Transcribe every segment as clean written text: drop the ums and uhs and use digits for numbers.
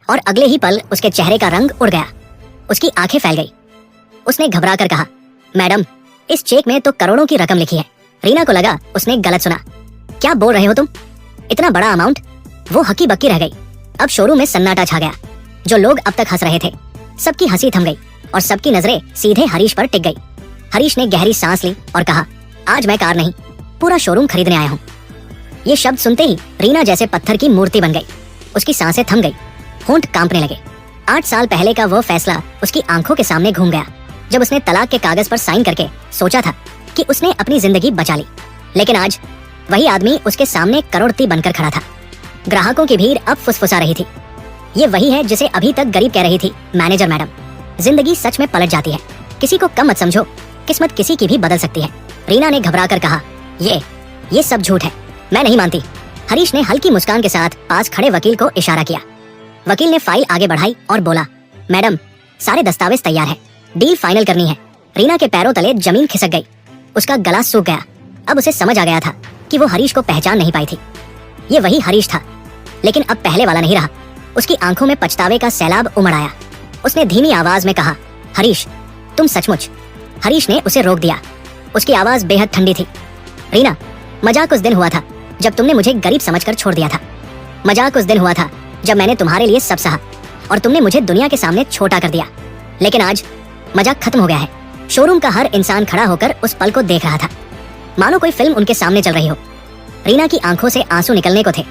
और अगले ही पल उसके चेहरे का रंग उड़ गया। उसकी आंखें फैल गई। उसने घबरा कर कहा, मैडम, इस चेक में तो करोड़ों की रकम लिखी है। रीना को लगा उसने गलत सुना। क्या बोल रहे हो तुम? इतना बड़ा अमाउंट? वो हक्की बक्की रह गई। अब शोरूम में सन्नाटा छा गया। जो लोग अब तक हंस रहे थे, सबकी हंसी थम गई और सबकी नजरें सीधे हरीश पर टिक गई। हरीश ने गहरी सांस ली और कहा, आज मैं कार नहीं, पूरा शोरूम खरीदने आया हूँ। ये शब्द सुनते ही रीना जैसे पत्थर की मूर्ति बन गई। उसकी सांसें थम गई, होंठ कांपने लगे। 8 साल पहले का वो फैसला उसकी आंखों के सामने घूम गया, जब उसने तलाक के कागज पर साइन करके सोचा था कि उसने अपनी जिंदगी बचा ली। लेकिन आज वही आदमी उसके सामने करोड़पति बनकर खड़ा था। ग्राहकों की भीड़ अब फुसफुसा रही थी, ये वही है जिसे अभी तक गरीब कह रही थी, मैनेजर मैडम। जिंदगी सच में पलट जाती है। किसी को कम मत समझो, किस्मत किसी की भी बदल सकती है। रीना ने घबरा कर कहा, ये सब झूठ है, मैं नहीं मानती। हरीश ने हल्की मुस्कान के साथ पास खड़े वकील को इशारा किया। वकील ने फाइल आगे बढ़ाई और बोला, मैडम, सारे दस्तावेज तैयार है, डील फाइनल करनी है। रीना के पैरों तले जमीन खिसक गई। उसका गला सूख गया। अब उसे समझ आ गया था कि वो हरीश को पहचान नहीं पाई थी। ये वही हरीश था, लेकिन अब पहले वाला नहीं रहा। उसकी आंखों में पछतावे का सैलाब उमड़ आया। उसने धीमी आवाज में कहा, हरीश, तुम सचमुच। हरीश ने उसे रोक दिया। उसकी आवाज बेहद ठंडी थी। रीना, मजाक उस दिन हुआ था जब तुमने मुझे गरीब समझकर छोड़ दिया था। मजाक उस दिन हुआ था जब मैंने तुम्हारे लिए सब सहा और तुमने मुझे दुनिया के सामने छोटा कर दिया। लेकिन आज मजाक खत्म हो गया है। शोरूम का हर इंसान खड़ा होकर उस पल को देख रहा था, मानो कोई फिल्म उनके सामने चल रही हो। रीना की आंखों से आंसू निकलने को थे,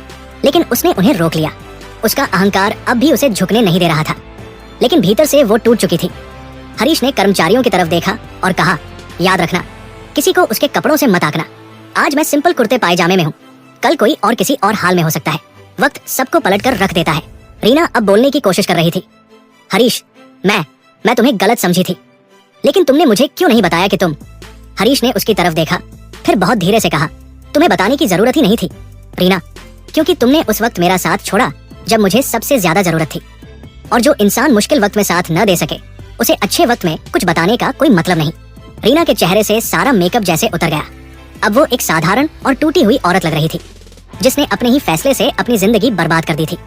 लेकिन उसने उन्हें रोक लिया। उसका अहंकार अब भी उसे झुकने नहीं दे रहा था, लेकिन भीतर से वो टूट चुकी थी। हरीश ने कर्मचारियों की तरफ देखा और कहा, याद रखना, किसी को उसके कपड़ों से मत आंकना। आज मैं सिंपल कुर्ते पायजामे में हूँ, कल कोई और किसी और हाल में हो सकता है। वक्त सबको पलट कर रख देता है। रीना अब बोलने की कोशिश कर रही थी। हरीश, मैं तुम्हें गलत समझी थी, लेकिन तुमने मुझे क्यों नहीं बताया कि तुम। हरीश ने उसकी तरफ देखा, फिर बहुत धीरे से कहा, तुम्हें बताने की जरूरत ही नहीं थी रीना, क्योंकि तुमने उस वक्त मेरा साथ छोड़ा जब मुझे सबसे ज्यादा जरूरत थी। और जो इंसान मुश्किल वक्त में साथ न दे सके, उसे अच्छे वक्त में कुछ बताने का कोई मतलब नहीं। रीना के चेहरे से सारा मेकअप जैसे उतर गया। अब वो एक साधारण और टूटी हुई औरत लग रही थी, जिसने अपने ही फैसले से अपनी जिंदगी बर्बाद कर दी थी।